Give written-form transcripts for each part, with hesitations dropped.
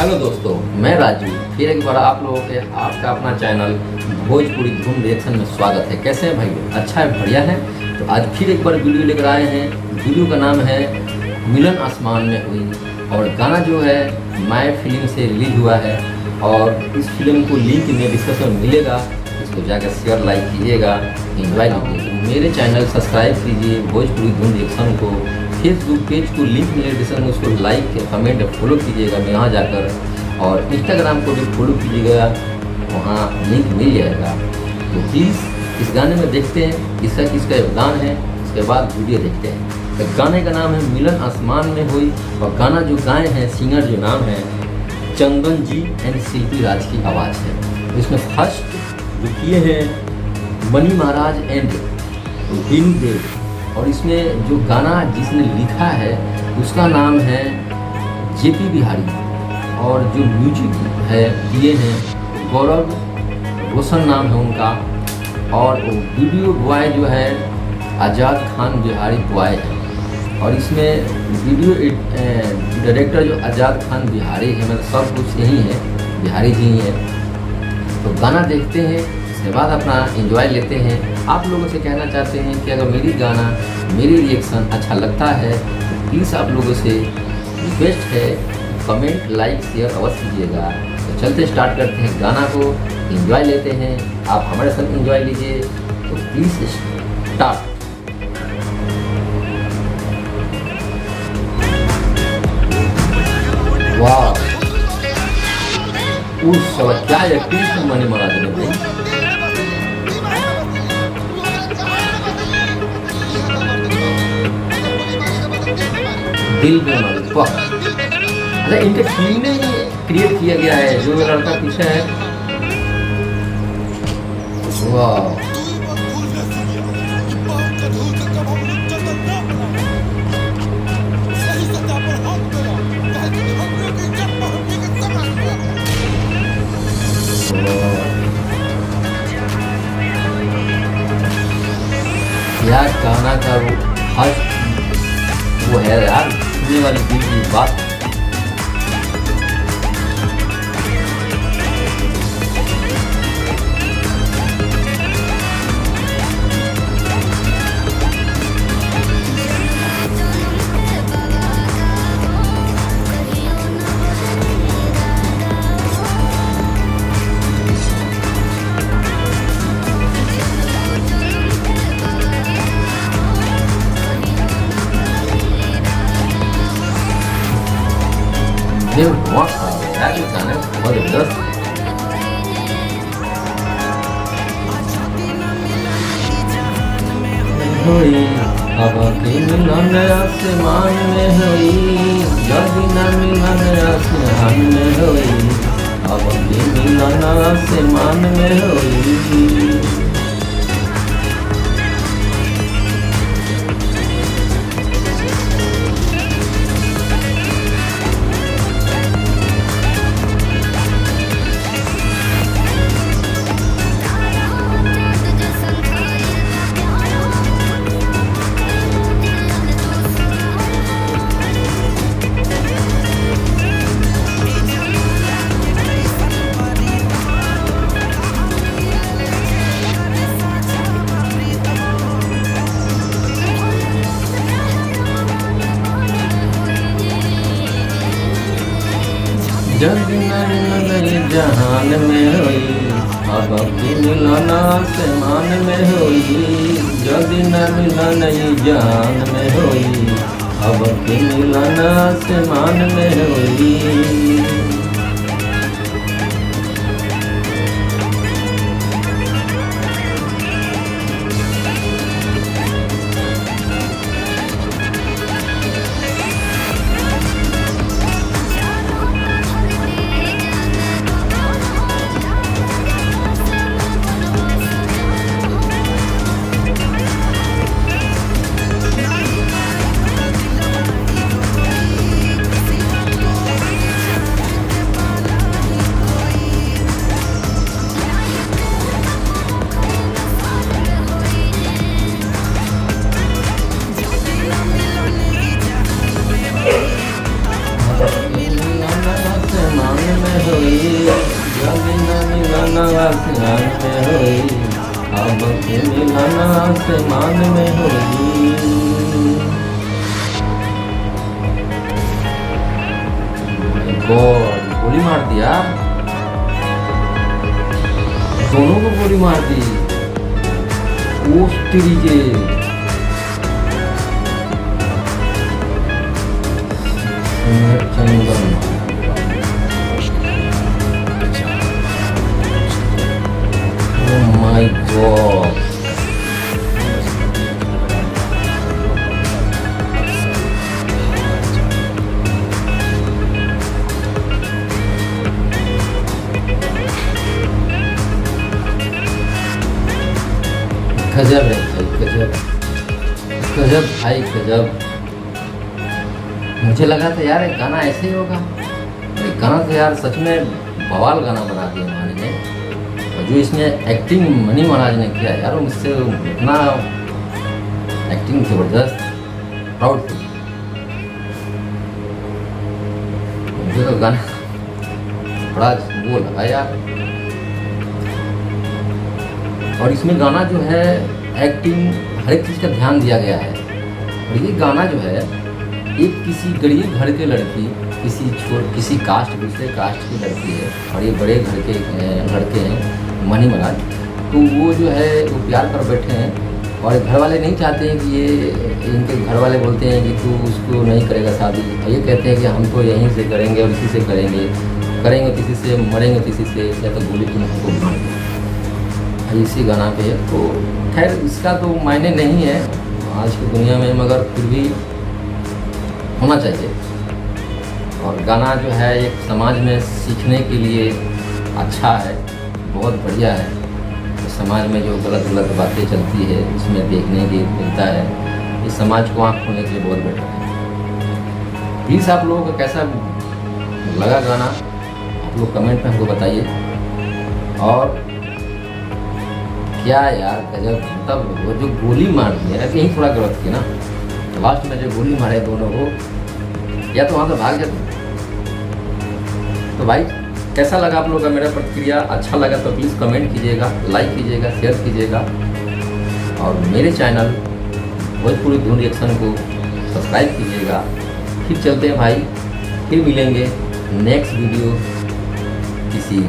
Hello दोस्तों, मैं राजू फिर एक बार आप लोगों के आपका अपना चैनल भोजपुरी धूम रिएक्शन में स्वागत है। कैसे हैं भाई लोग? अच्छा है, बढ़िया है। तो आज फिर एक बार वीडियो लेकर आए हैं। वीडियो का नाम है मिलन आसमान में हुई, और गाना जो है माय फिल्म से रिलीज हुआ है। और इस फिल्म को लिंक में डिस्क्रिप्शन में मिलेगा, इसको जाकर शेयर लाइक कीजिएगा, एंजॉय कीजिए। तो मेरे चैनल सब्सक्राइब कीजिए भोजपुरी धूम रिएक्शन को। फेसबुक पेज को लिंक मिले डिस्क्रिप्शन में, उसको लाइक कमेंट फॉलो कीजिएगा मैं यहाँ जाकर, और इंस्टाग्राम को भी फॉलो कीजिएगा, वहाँ लिंक मिल जाएगा। तो प्लीज़ इस गाने में देखते हैं किसका योगदान है, उसके बाद वीडियो देखते हैं। तो गाने का नाम है मिलन आसमान में हुई, और गाना जो गाए हैं सिंगर जो नाम है चंदन जी एंड शिल्पी राज की आवाज़ है। तो इसमें फर्स्ट जो किए हैं मनी महाराज एंड वीनू देव, और इसमें जो गाना जिसने लिखा है उसका नाम है जेपी बिहारी, और जो म्यूजिक है दिए हैं गौरव रोशन नाम है उनका, और वीडियो बॉय जो है आज़ाद खान बिहारी बॉय है। और इसमें वीडियो डायरेक्टर जो आज़ाद खान बिहारी है, मतलब सब कुछ यही है, बिहारी जी ही है। तो गाना देखते हैं, इसके बाद अपना एंजॉय लेते हैं। आप लोगों से कहना चाहते हैं कि अगर मेरी रिएक्शन अच्छा लगता है तो प्लीज़ आप लोगों से रिक्वेस्ट है कमेंट लाइक शेयर अवश्य कीजिएगा। तो चलते स्टार्ट करते हैं गाना को, एंजॉय लेते हैं। आप हमारे साथ एंजॉय लीजिए, तो प्लीज़ स्टार्ट। वाह, उस समय क्या एक्टिंग मनी महाराज ने भाई। दिल में मारी वाह। अरे इनके टीम ने ही क्रिएट किया गया है, जो लड़का पीछे है। वाह, यार गाना का वो फर्स्ट वो है यार, सुनने वाली दिल की बात। बहुत यार ये गाना बहुत जबरदस्त। हुई अब की मिलन आसमान में हुई, जब न मिलन आसमान में हुई, अब की मिलन आसमान में हुई। जब मिलन जहान में हुई, अब की मिलन आसमान में हुई, जब मिलन जहान में हुई, अब की मिलन आसमान में हुई। आंखें मिलाना आसमान में होगी। गॉड, गोली मार दिया, दोनों को गोली मार दी। ओह तेरी के, oh my god, गजब है भाई, गजब गजब भाई गजब। मुझे लगा था यार एक गाना ऐसे ही होगा, एक गाना तो यार सच में बवाल गाना बना दिया महाराज ने। और जो इसमें एक्टिंग मनी महाराज ने किया यार, मुझसे इतना एक्टिंग जबरदस्त, प्राउड। मुझे तो गाना बड़ा वो लगा यार। और इसमें गाना जो है, एक्टिंग, हर एक चीज़ का ध्यान दिया गया है। और ये गाना जो है, एक किसी गरीब घर के लड़की, किसी कास्ट, दूसरे कास्ट की लड़की है, और ये बड़े घर के लड़के हैं मनी महाराज। तो वो जो है वो प्यार कर बैठे हैं, और घर वाले नहीं चाहते हैं कि ये, इनके घर वाले बोलते हैं कि तू उसको नहीं करेगा शादी। ये कहते हैं कि हम तो यहीं से करेंगे और इसी से करेंगे किसी से, मरेंगे किसी से, या तो गोली तुम हमको मार दो। इसी गाना पे है। तो खैर इसका तो मायने नहीं है आज की दुनिया में, मगर फिर भी होना चाहिए। और गाना जो है एक समाज में सीखने के लिए अच्छा है, बहुत बढ़िया है। तो समाज में जो गलत गलत बातें चलती है इसमें देखने की मिलता है, इस समाज को आँख खोलने के लिए बहुत बेटर है। प्लीज़ आप लोगों को कैसा लगा गाना, आप लोग कमेंट में हमको बताइए। और क्या यार गजब, मतलब वो जो गोली मार दी है, यही थोड़ा गलत थी ना। तो लास्ट में जो गोली मारे दोनों को, या तो वहाँ से भाग जाते। तो भाई कैसा लगा आप लोगों का मेरा प्रतिक्रिया? अच्छा लगा तो प्लीज़ कमेंट कीजिएगा, लाइक कीजिएगा, शेयर कीजिएगा, और मेरे चैनल भोजपुरी धुन रिएक्शन को सब्सक्राइब कीजिएगा। फिर चलते हैं भाई, फिर मिलेंगे नेक्स्ट वीडियो किसी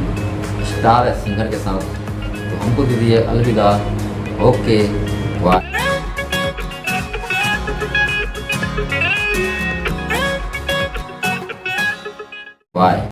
स्टार या सिंगर के साथ। तो हमको दीजिए अलविदा। Okay, bye. बाय।